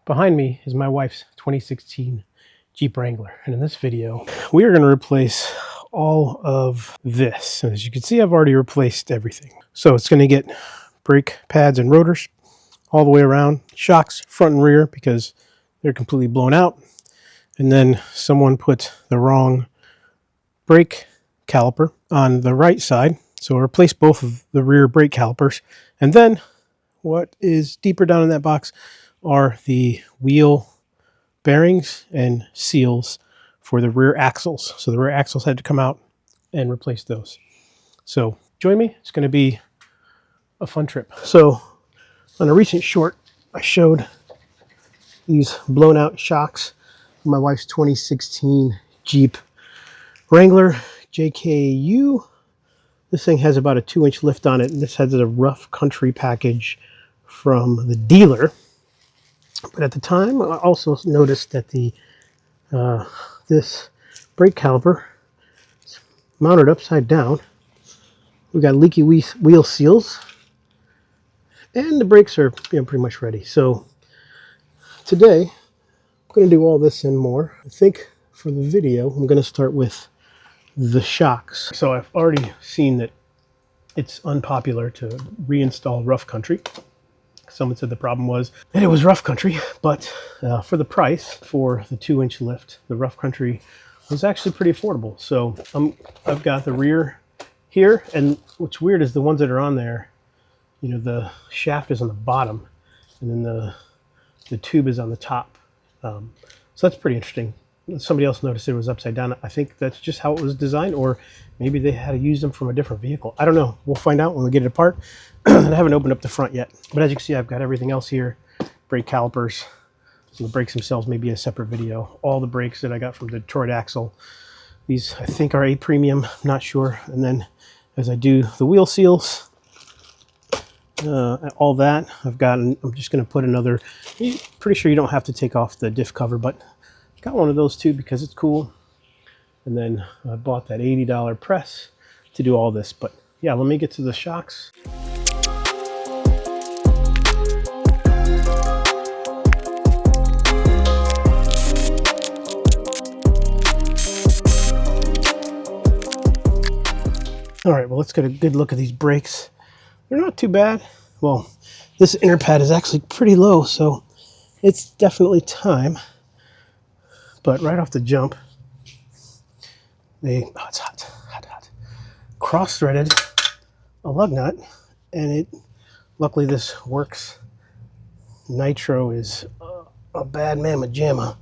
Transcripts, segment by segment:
Behind me is my wife's 2016 Jeep Wrangler, and in this video we are going to replace all of this. And as you can see, I've already replaced everything. So it's going to get brake pads and rotors all the way around, shocks front and rear because they're completely blown out, and then someone put the wrong brake caliper on the right side, so replace both of the rear brake calipers. And then what is deeper down in that box are the wheel bearings and seals for the rear axles. So the rear axles had to come out and replace those. So join me, it's going to be a fun trip. So on a recent short, I showed these blown out shocks from my wife's 2016 Jeep Wrangler JK. This thing has about a 2-inch lift on it, and this has a rough country package from the dealer. But at the time, I also noticed that the this brake caliper is mounted upside down. We got leaky wheel seals, and the brakes are pretty much ready. So today, I'm going to do all this and more. I think for the video, I'm going to start with the shocks. So I've already seen that it's unpopular to reinstall rough country. Someone said the problem was that it was rough country, but for the price for the 2-inch lift, the rough country was actually pretty affordable. So I've got the rear here, and what's weird is the ones that are on there, the shaft is on the bottom, and then the tube is on the top. So that's pretty interesting. Somebody else noticed it was upside down. I think that's just how it was designed, or maybe they had to use them from a different vehicle. I don't know. We'll find out when we get it apart. And I haven't opened up the front yet. But as you can see, I've got everything else here. Brake calipers. So the brakes themselves may be a separate video. All the brakes that I got from the Detroit Axle. These, I think, are A premium. I'm not sure. And then as I do the wheel seals, all that, I'm just going to put another, pretty sure you don't have to take off the diff cover, but got one of those too because it's cool. And then I bought that $80 press to do all this. But yeah, let me get to the shocks. All right, well, let's get a good look at these brakes. They're not too bad. Well, this inner pad is actually pretty low, so it's definitely time. But right off the jump, it's hot. Cross-threaded a lug nut, and luckily this works. Nitro is a bad mamma jamma,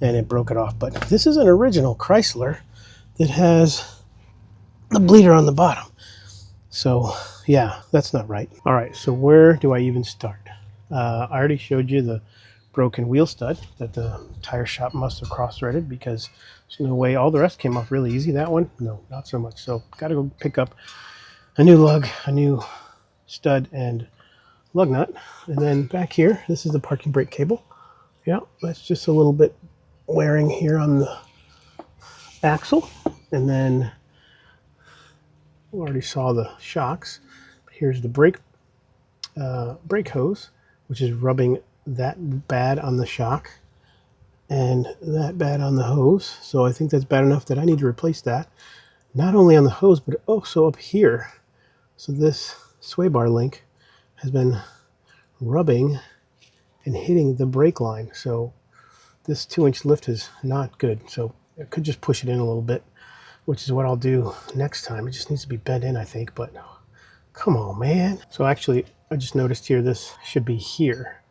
and it broke it off. But this is an original Chrysler that has the bleeder on the bottom. So yeah, that's not right. All right, so where do I even start? I already showed you the broken wheel stud that the tire shop must have cross-threaded, because there's no way. All the rest came off really easy. That one, no, not so much. So got to go pick up a new lug, a new stud and lug nut. And then back here, this is the parking brake cable. Yeah, that's just a little bit wearing here on the axle. And then we already saw the shocks. Here's the brake hose, which is rubbing that bad on the shock and that bad on the hose. So I think that's bad enough that I need to replace that. Not only on the hose, but also up here. So this sway bar link has been rubbing and hitting the brake line. So this 2-inch lift is not good. So I could just push it in a little bit, which is what I'll do next time. It just needs to be bent in, I think, but come on, man. So actually, I just noticed here, this should be here.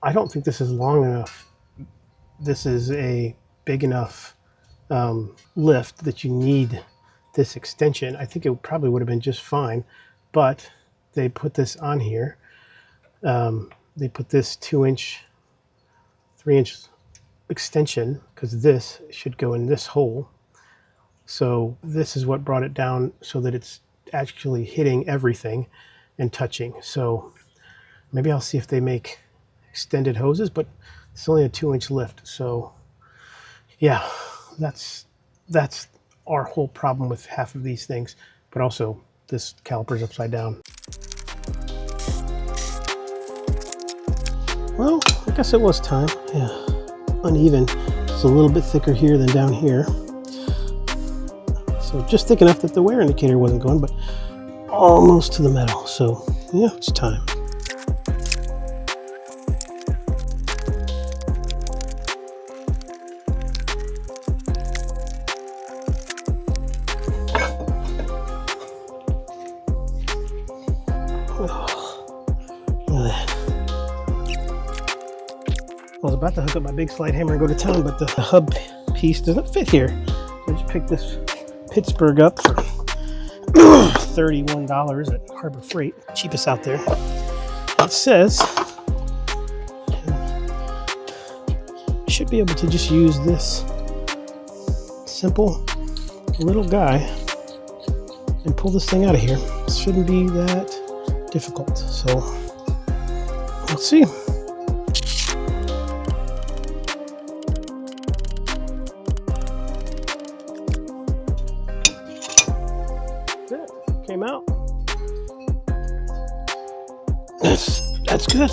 I don't think this is long enough. This is a big enough lift that you need this extension. I think it probably would have been just fine, but they put this on here. They put this 2-inch, 3-inch extension because this should go in this hole. So this is what brought it down so that it's actually hitting everything and touching. So maybe I'll see if they make extended hoses, but it's only a 2-inch lift. So yeah, that's our whole problem with half of these things, but also this caliper's upside down. Well, guess it was time. Yeah, uneven. It's a little bit thicker here than down here. So just thick enough that the wear indicator wasn't going, but almost to the metal. So yeah, it's time. I was about to hook up my big slide hammer and go to town, but the hub piece doesn't fit here. So I just picked this Pittsburgh up for $31 at Harbor Freight, cheapest out there. It says you should be able to just use this simple little guy and pull this thing out of here. It shouldn't be that difficult. So let's see. Came out. That's good.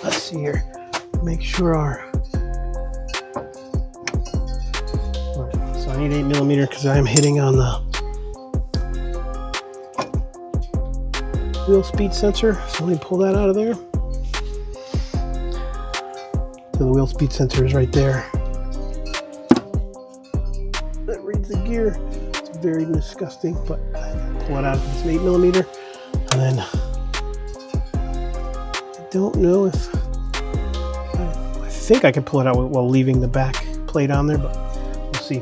Let's see here. Make sure so I need 8mm because I am hitting on the wheel speed sensor. So let me pull that out of there. So the wheel speed sensor is right there. That reads the gear. It's very disgusting, but pull it out of this 8mm, and then I don't know if I think I can pull it out while leaving the back plate on there, but we'll see.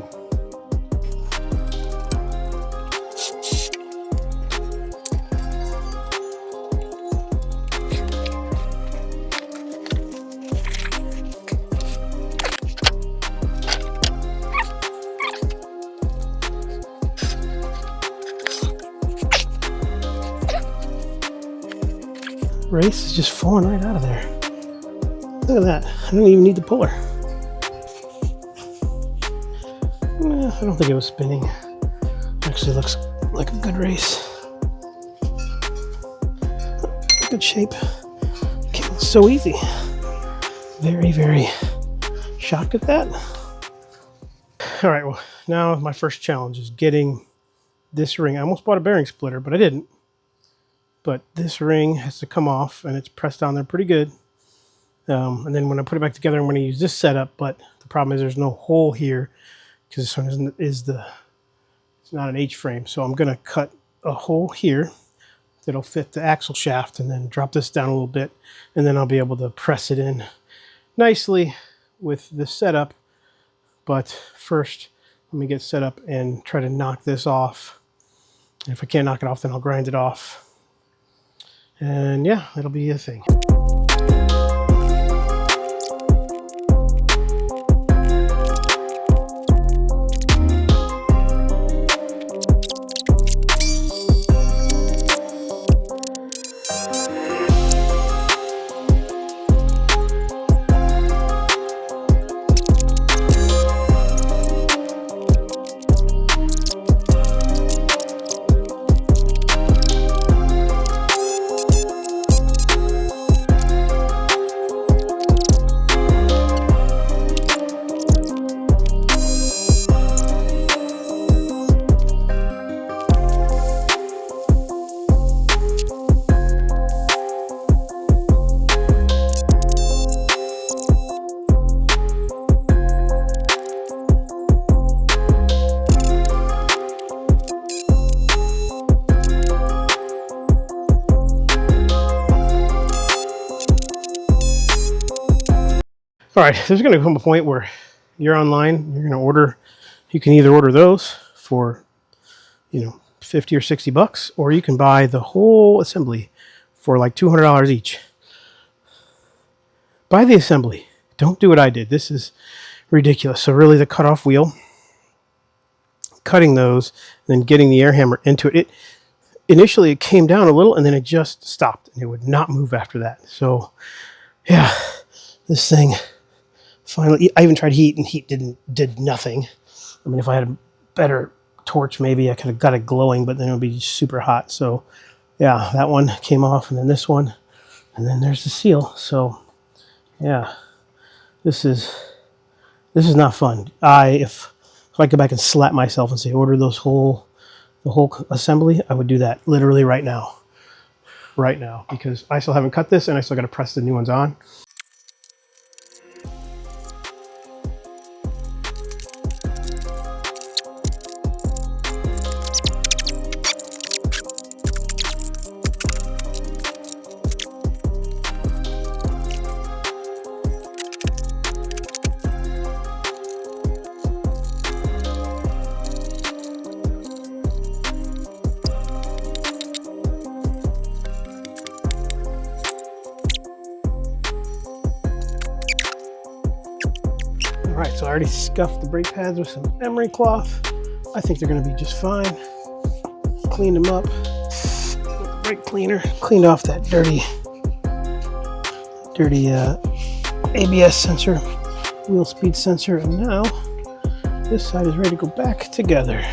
Race is just falling right out of there. Look at that. I don't even need the puller. I don't think it was spinning. Actually looks like a good race. Good shape. Came so easy. Very, very shocked at that. All right, well, now my first challenge is getting this ring. I almost bought a bearing splitter, but I didn't. But this ring has to come off, and it's pressed down there pretty good. And then when I put it back together, I'm going to use this setup. But the problem is there's no hole here because this one it's not an H-frame. So I'm going to cut a hole here that'll fit the axle shaft, and then drop this down a little bit, and then I'll be able to press it in nicely with this setup. But first, let me get set up and try to knock this off. And if I can't knock it off, then I'll grind it off. And yeah, it'll be a thing. All right, there's going to come a point where you're online, you're going to order, you can either order those for, $50 or $60, or you can buy the whole assembly for like $200 each. Buy the assembly. Don't do what I did. This is ridiculous. So really the cutoff wheel, cutting those, and then getting the air hammer into it. Initially it came down a little and then it just stopped and it would not move after that. So yeah, this thing finally, I even tried heat and heat did nothing. I mean, if I had a better torch, maybe I could have got it glowing, but then it would be super hot. So yeah, that one came off, and then this one, and then there's the seal. So Yeah, this is not fun. If I go back and slap myself and say order the whole assembly, I would do that literally right now, because I still haven't cut this and I still got to press the new ones on. Alright, so I already scuffed the brake pads with some emery cloth. I think they're going to be just fine. Cleaned them up with the brake cleaner. Cleaned off that dirty ABS sensor, wheel speed sensor, and now this side is ready to go back together.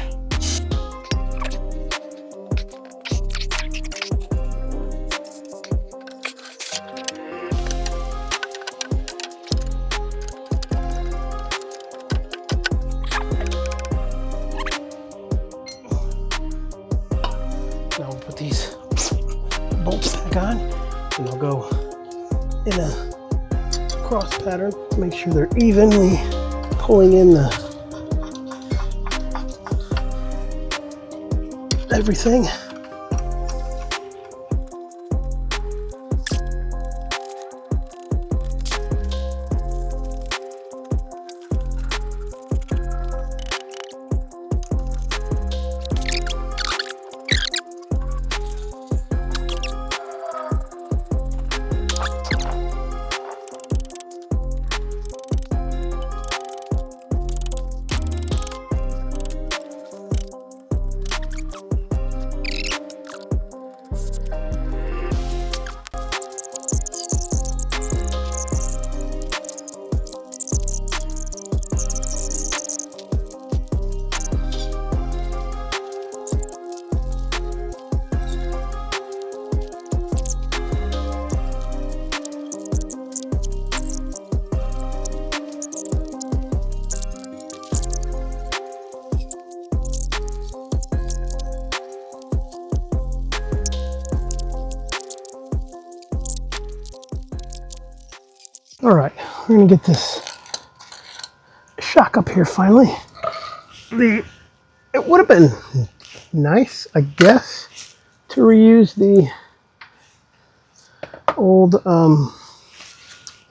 Now we'll put these bolts back on, and they'll go in a cross pattern to make sure they're evenly pulling in everything. All right, we're gonna get this shock up here finally. It would have been nice, I guess, to reuse the old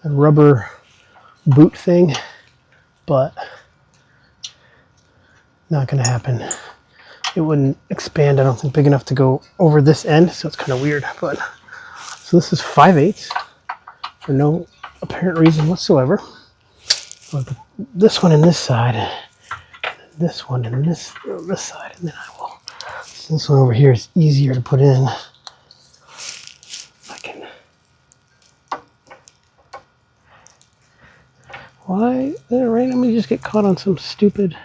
rubber boot thing, but not gonna happen. It wouldn't expand, I don't think, big enough to go over this end, so it's kind of weird. But so this is 5/8 for no apparent reason whatsoever. I'll put this one in this side, this one in this side, and then I will. This one over here is easier to put in. I can. Why did it randomly just get caught on some stupid?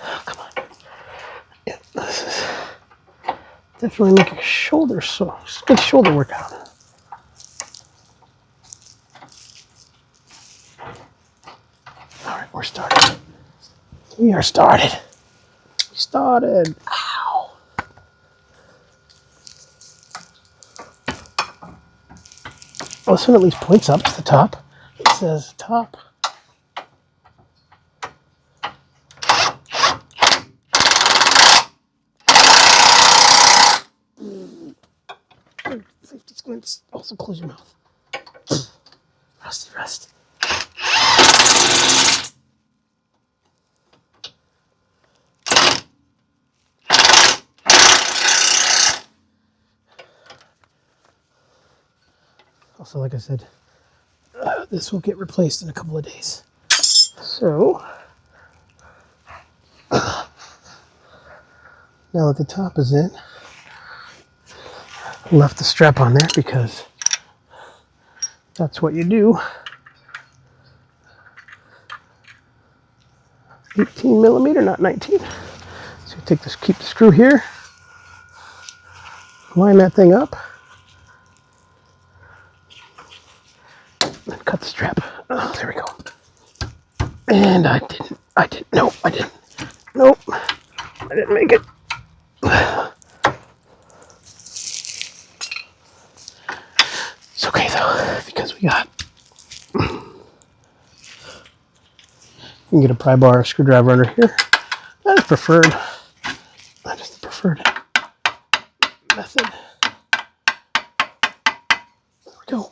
Oh, come on. Yeah, this is definitely make a shoulder so good shoulder workout. We're started. We are started. We started. Ow. Oh, this one at least points up to the top. It says top. Safety squints. Also close your mouth. Rusty rust. Also, like I said, this will get replaced in a couple of days. So, now that the top is in, left the strap on there because that's what you do. 18 millimeter, not 19. So you take this, keep the screw here, line that thing up. cut the strap. Oh, there we go. And I didn't, nope, I didn't make it. It's okay though, because we got, you can get a pry bar or screwdriver under here. That is preferred. That is the preferred method. There we go.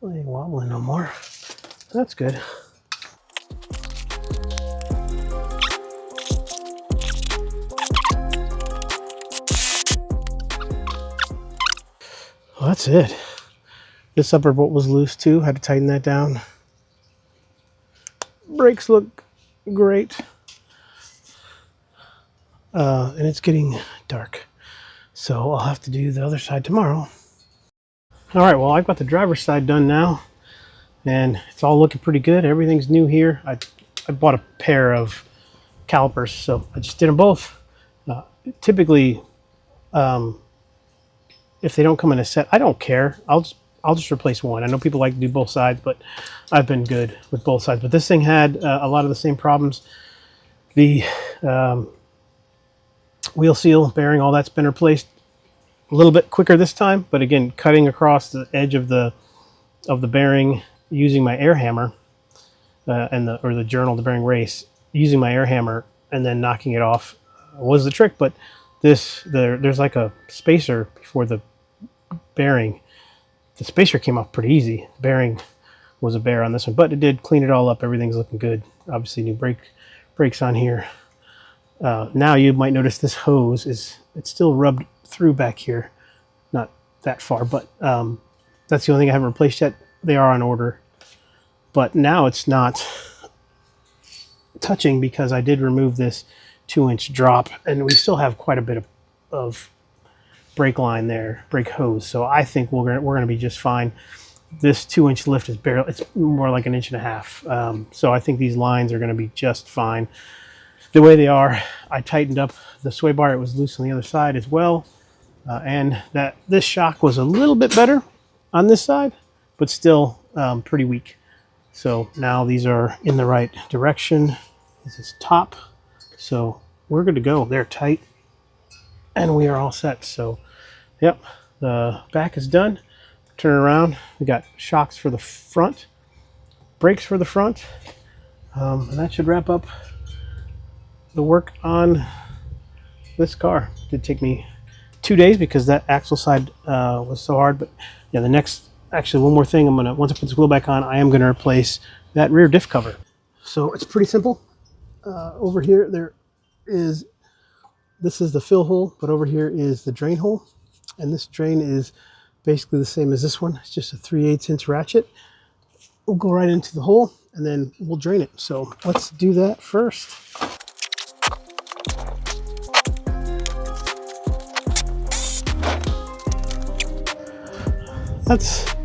Well, ain't wobbling no more. That's good. Well, that's it. This upper bolt was loose too. Had to tighten that down. Brakes look great. And it's getting dark. So I'll have to do the other side tomorrow. All right, well, I've got the driver's side done now. And it's all looking pretty good. Everything's new here. I bought a pair of calipers, so I just did them both. Typically, if they don't come in a set, I don't care. I'll just replace one. I know people like to do both sides, but I've been good with both sides. But this thing had a lot of the same problems. The wheel seal, bearing, all that's been replaced a little bit quicker this time. But again, cutting across the edge of the bearing using my air hammer or the journal, the bearing race, using my air hammer and then knocking it off was the trick. But there's like a spacer before the bearing. The spacer came off pretty easy. The bearing was a bear on this one, but it did clean it all up. Everything's looking good. Obviously new brakes on here. Now you might notice this hose it's still rubbed through back here. Not that far, but that's the only thing I haven't replaced yet. They are on order, but now it's not touching because I did remove this 2-inch drop, and we still have quite a bit of brake line there, brake hose. So I think we're gonna be just fine. This 2-inch lift is barely, it's more like 1.5 inches. So I think these lines are gonna be just fine the way they are. I tightened up the sway bar. It was loose on the other side as well. And this shock was a little bit better on this side, but still pretty weak. So now these are in the right direction. This is top. So we're good to go. They're tight and we are all set. So yep, the back is done. Turn around. We got shocks for the front, brakes for the front. And that should wrap up the work on this car. It did take me 2 days because that axle side was so hard. But yeah, actually one more thing, once I put this wheel back on, I am gonna replace that rear diff cover. So it's pretty simple. Over here, this is the fill hole, but over here is the drain hole. And this drain is basically the same as this one. It's just a 3/8 inch ratchet. We'll go right into the hole and then we'll drain it. So let's do that first. That's a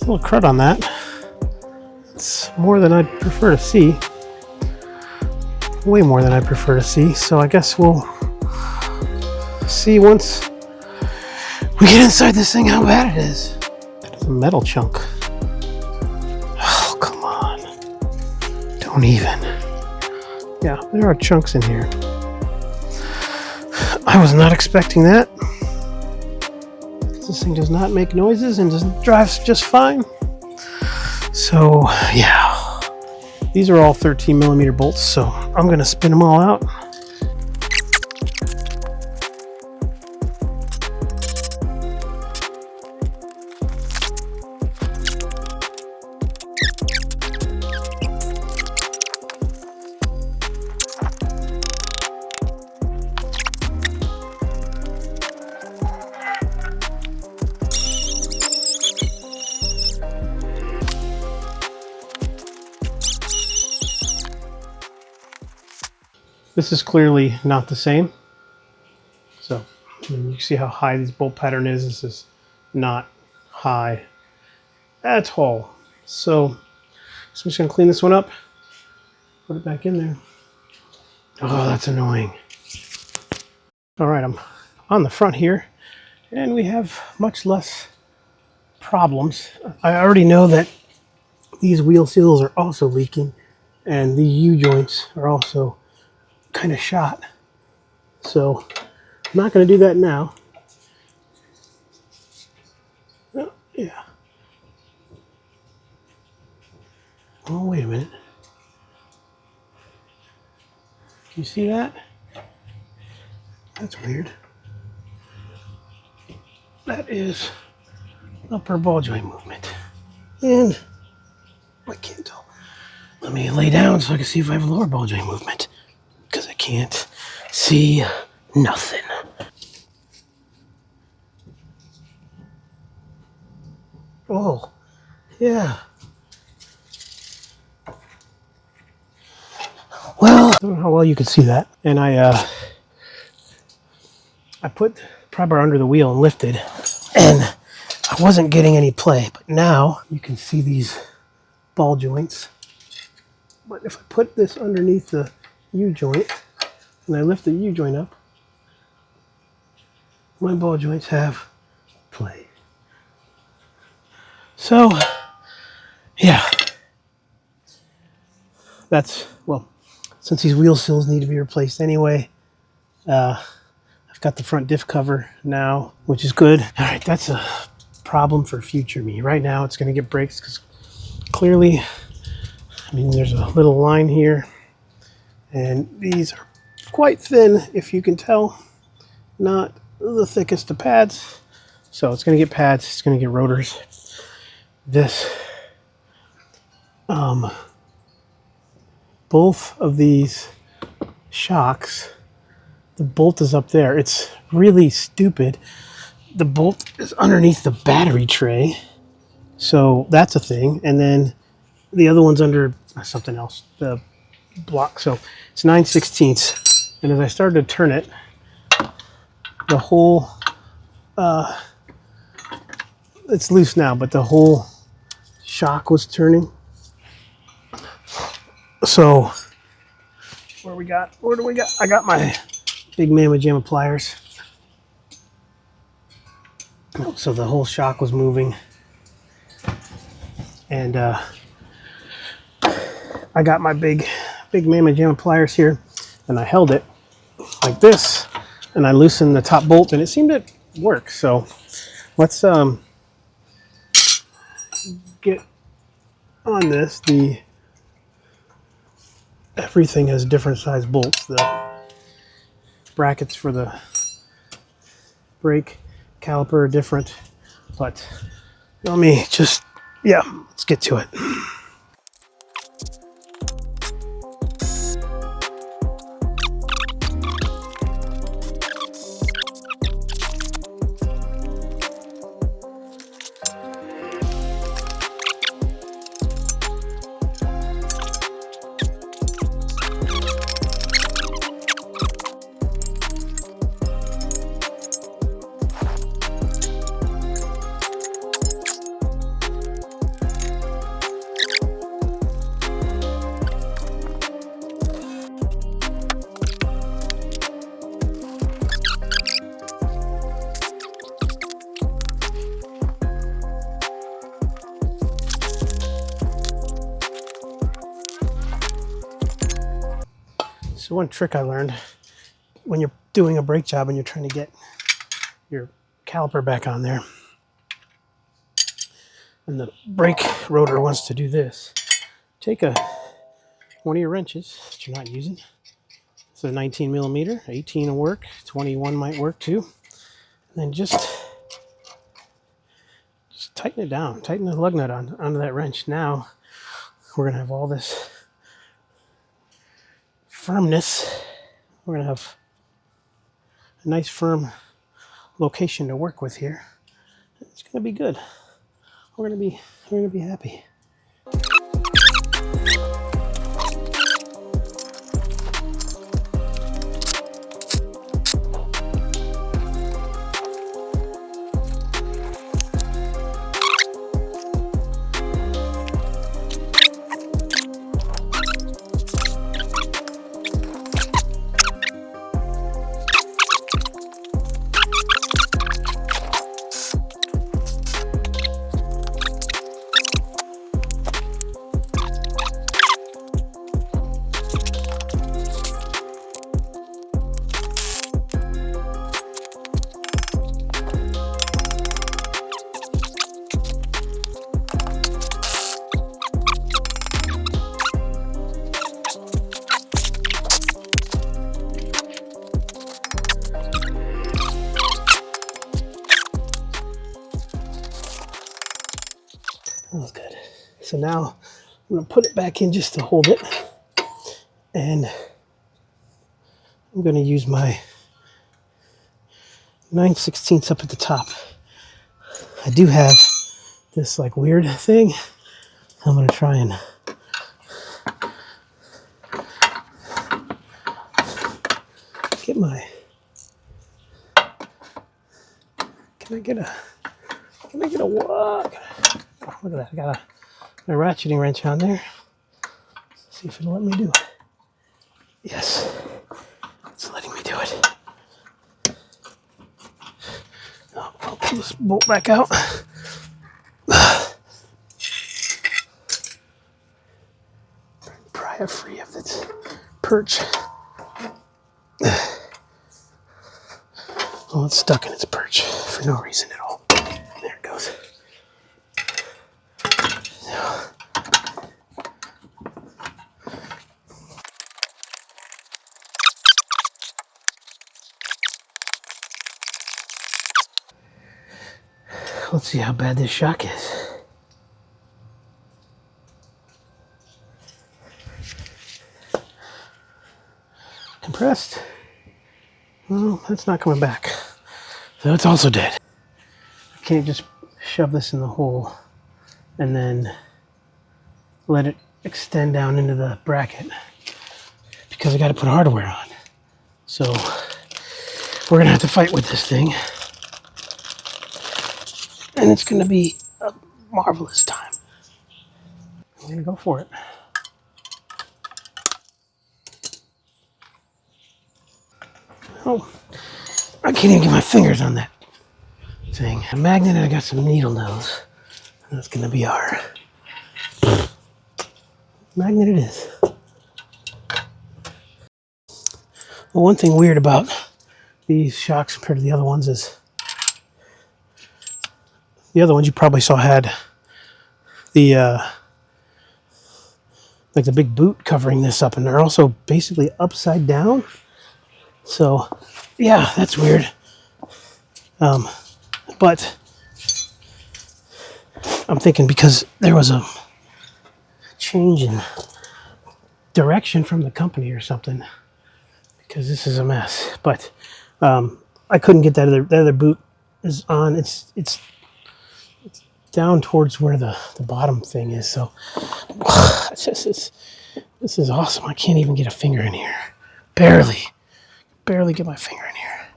little crud on that. It's more than I'd prefer to see. Way more than I'd prefer to see. So I guess we'll see once we get inside this thing how bad it is. It's a metal chunk. Oh, come on. Don't even. Yeah, there are chunks in here. I was not expecting that. This thing does not make noises and drives just fine. So yeah, these are all 13mm bolts, so I'm gonna spin them all out. This is clearly not the same. So you see how high this bolt pattern is. This is not high at all. So I'm just gonna clean this one up, put it back in there. Oh, that's annoying. All right, I'm on the front here and we have much less problems. I already know that these wheel seals are also leaking, and the U-joints are also kind of shot. So I'm not going to do that now. Oh, yeah. Oh, wait a minute. Can you see that? That's weird. That is upper ball joint movement. And I can't tell. Let me lay down so I can see if I have lower ball joint movement, because I can't see nothing. Oh, yeah. Well, I don't know how well you can see that. And I put pry bar under the wheel and lifted, and I wasn't getting any play. But now you can see these ball joints. But if I put this underneath the U-joint and I lift the U-joint up, my ball joints have play. So, yeah. That's, well, since these wheel seals need to be replaced anyway, I've got the front diff cover now, which is good. All right, that's a problem for future me. Right now, it's going to get brakes because clearly, I mean, there's a little line here, and these are quite thin, if you can tell. Not the thickest of pads. So it's going to get pads, it's going to get rotors. This, both of these shocks, the bolt is up there. It's really stupid. The bolt is underneath the battery tray. So that's a thing. And then the other one's under something else, the block. So it's 9/16. And as I started to turn it, the whole, it's loose now, but the whole shock was turning. So where do we got? I got my big Mamma Jamma pliers. So the whole shock was moving. And I got my big Mamma Jamma pliers here, and I held it like this, and I loosened the top bolt, and it seemed to work. So let's get on this. Everything has different size bolts. The brackets for the brake caliper are different, but let me just, yeah, let's get to it. So one trick I learned when you're doing a brake job and you're trying to get your caliper back on there, and the brake rotor wants to do this, take one of your wrenches that you're not using. It's a 19 millimeter, 18 will work, 21 might work too. And then just tighten it down, tighten the lug nut onto that wrench. Now we're gonna have all this firmness. We're gonna have a nice firm location to work with here. It's gonna be good. We're gonna be happy. That was good. So now I'm going to put it back in just to hold it. And I'm going to use my 9/16 up at the top. I do have this like weird thing. I'm going to try and get my... Can I get a walk? Oh, look at that. I got a ratcheting wrench on there. Let's see if it'll let me do it. Yes. It's letting me do it. I'll pull this bolt back out. Pry it free of its perch. Well, it's stuck in its perch for no reason at all. There it goes. Let's see how bad this shock is. Compressed. Well, that's not coming back. So it's also dead. I can't just shove this in the hole and then let it extend down into the bracket because I got to put hardware on. So we're going to have to fight with this thing. And it's going to be a marvelous time. I'm going to go for it. Oh, I can't even get my fingers on that thing. A magnet, and I got some needle nose. That's going to be our magnet it is. Well, one thing weird about these shocks compared to the other ones is the other ones you probably saw had the like the big boot covering this up, and they're also basically upside down. So yeah, that's weird. But I'm thinking because there was a change in direction from the company or something, because this is a mess. But I couldn't get that other boot is on. It's down towards where the bottom thing is. So this is awesome. I can't even get a finger in here. Barely get my finger in here.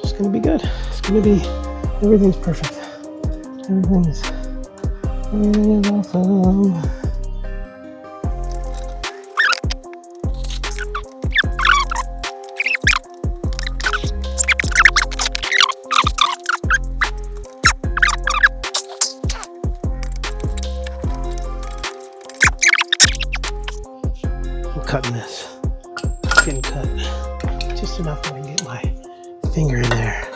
It's gonna be good. It's gonna be, everything's perfect. Everything is awesome. I'm cutting this. It's getting cut. Just enough that I can get my finger in there.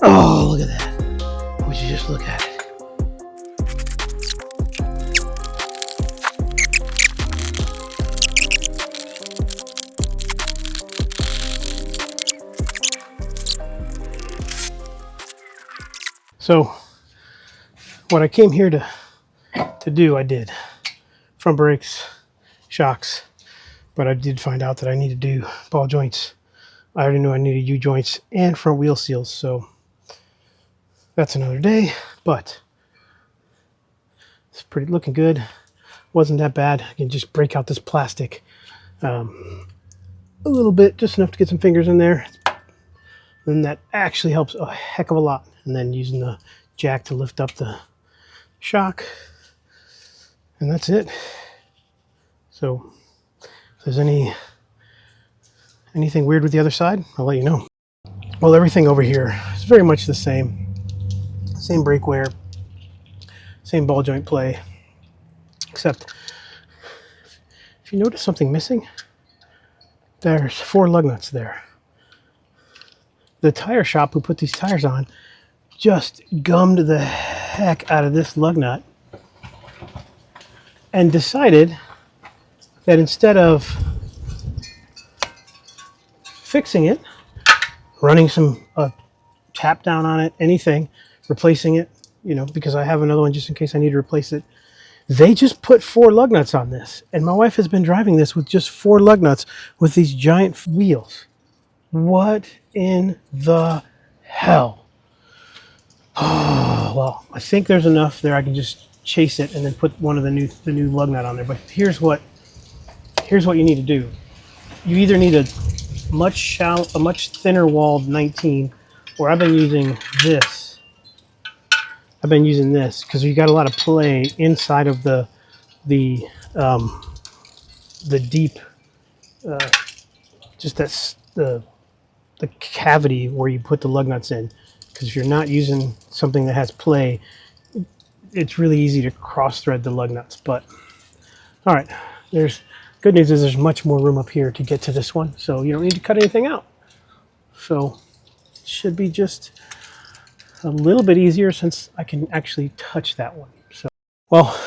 Oh, look at that. Would you just look at it? So, what I came here to do, I did. Front brakes, shocks, but I did find out that I need to do ball joints I already knew I needed U-joints and front wheel seals, so that's another day, but it's pretty looking good. Wasn't that bad. I can just break out this plastic a little bit, just enough to get some fingers in there. And that actually helps a heck of a lot. And then using the jack to lift up the shock. And that's it. So if there's anything weird with the other side, I'll let you know. Well, everything over here is very much the same. Same brake wear, same ball joint play, except if you notice something missing, there's 4 lug nuts there. The tire shop who put these tires on just gummed the heck out of this lug nut and decided that instead of fixing it, running some tap down on it, anything, replacing it, you know, because I have another one just in case I need to replace it, they just put 4 lug nuts on this. And my wife has been driving this with just 4 lug nuts with these giant wheels. What in the hell? Oh, well, I think there's enough there. I can just chase it and then put one of the new lug nut on there. But here's what you need to do. You either need a much thinner walled 19, or I've been using this. I've been using this because you got a lot of play inside of the deep, just that's the cavity where you put the lug nuts in. Because if you're not using something that has play, it's really easy to cross thread the lug nuts. But all right, there's good news is there's much more room up here to get to this one, so you don't need to cut anything out. So it should be just a little bit easier since I can actually touch that one. So, well,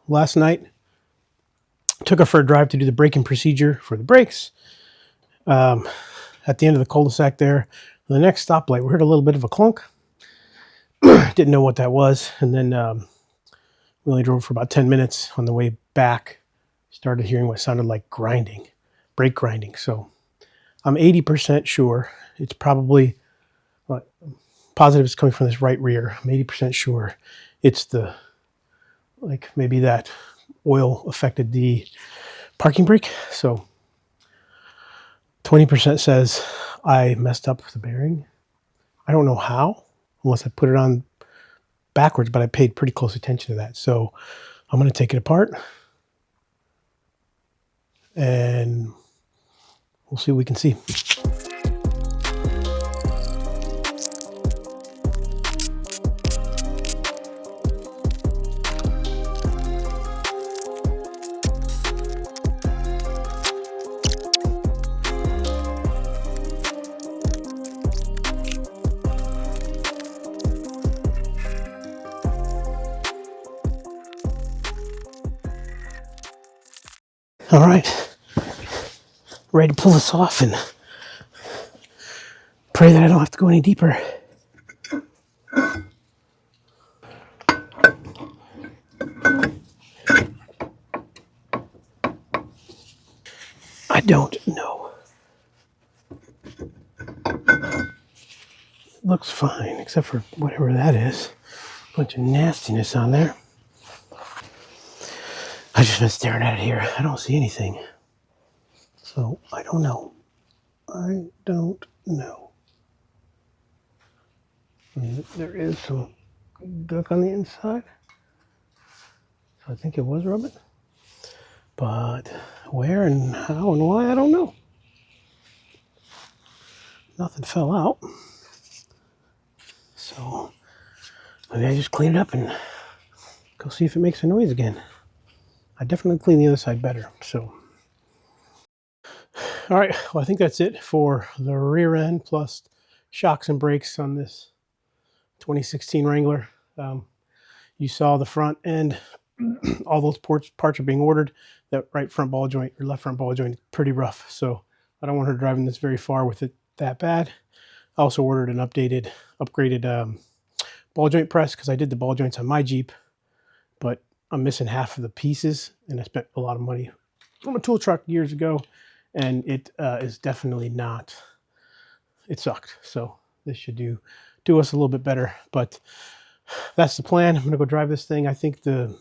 last night took her for a drive to do the braking procedure for the brakes. At the end of the cul-de-sac there, the next stoplight, we heard a little bit of a clunk. Didn't know what that was, and then we only drove for about 10 minutes. On the way back, started hearing what sounded like grinding, brake grinding. So I'm 80% sure it's probably positive it's coming from this right rear. I'm 80% sure it's maybe that oil affected the parking brake. So 20% says I messed up the bearing. I don't know how, unless I put it on backwards, but I paid pretty close attention to that. So I'm going to take it apart and we'll see what we can see. All right, ready to pull this off and pray that I don't have to go any deeper. I don't know. It looks fine, except for whatever that is. A bunch of nastiness on there. I've just been staring at it here. I don't see anything. So I don't know. I don't know. I mean, there is some gunk on the inside. So I think it was rubbing. But where and how and why, I don't know. Nothing fell out. So maybe I just clean it up and go see if it makes a noise again. I definitely clean the other side better. So, all right. Well, I think that's it for the rear end plus shocks and brakes on this 2016 Wrangler. You saw the front end. All those parts are being ordered. That right front ball joint or left front ball joint is pretty rough. So I don't want her driving this very far with it that bad. I also ordered an upgraded ball joint press because I did the ball joints on my Jeep, but I'm missing half of the pieces, and I spent a lot of money from a tool truck years ago, and it is definitely not it sucked. So this should do us a little bit better. But that's the plan. I'm gonna go drive this thing. I think the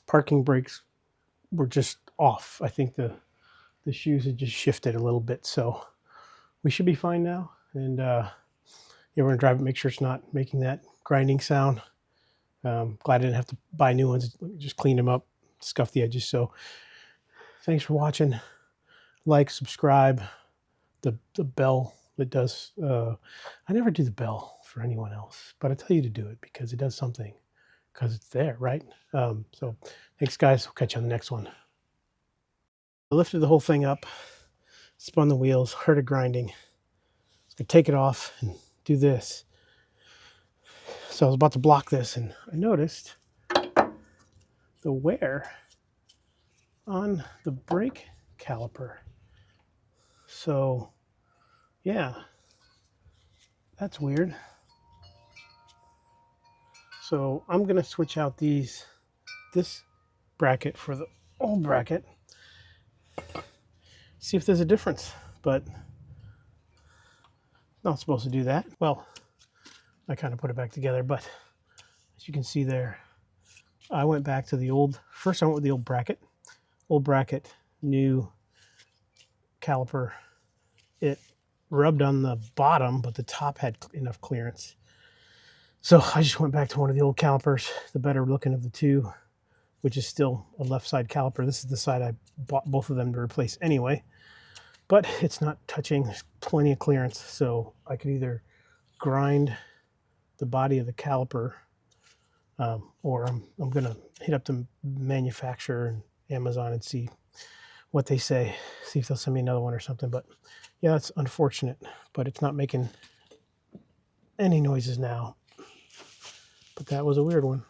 parking brakes were just off. I think the shoes had just shifted a little bit. So we should be fine now. And yeah, we're gonna drive it, make sure it's not making that grinding sound. Glad I didn't have to buy new ones. Just cleaned them up, scuff the edges. So thanks for watching. Like, subscribe, the bell that does, I never do the bell for anyone else, but I tell you to do it because it does something, because it's there, right? So thanks guys, we'll catch you on the next one. I lifted the whole thing up, spun the wheels, heard it grinding. I was gonna take it off and do this. So I was about to block this and I noticed the wear on the brake caliper. So yeah, that's weird. So I'm gonna switch out this bracket for the old bracket, see if there's a difference, but not supposed to do that. Well, I kind of put it back together, but as you can see there, I went back to the old, first I went with the old bracket, new caliper. It rubbed on the bottom, but the top had enough clearance. So I just went back to one of the old calipers, the better looking of the two, which is still a left side caliper. This is the side I bought both of them to replace anyway, but it's not touching. There's plenty of clearance, so I could either grind the body of the caliper, or I'm gonna hit up the manufacturer and Amazon and see what they say, see if they'll send me another one or something. But yeah, it's unfortunate, but it's not making any noises now. But that was a weird one.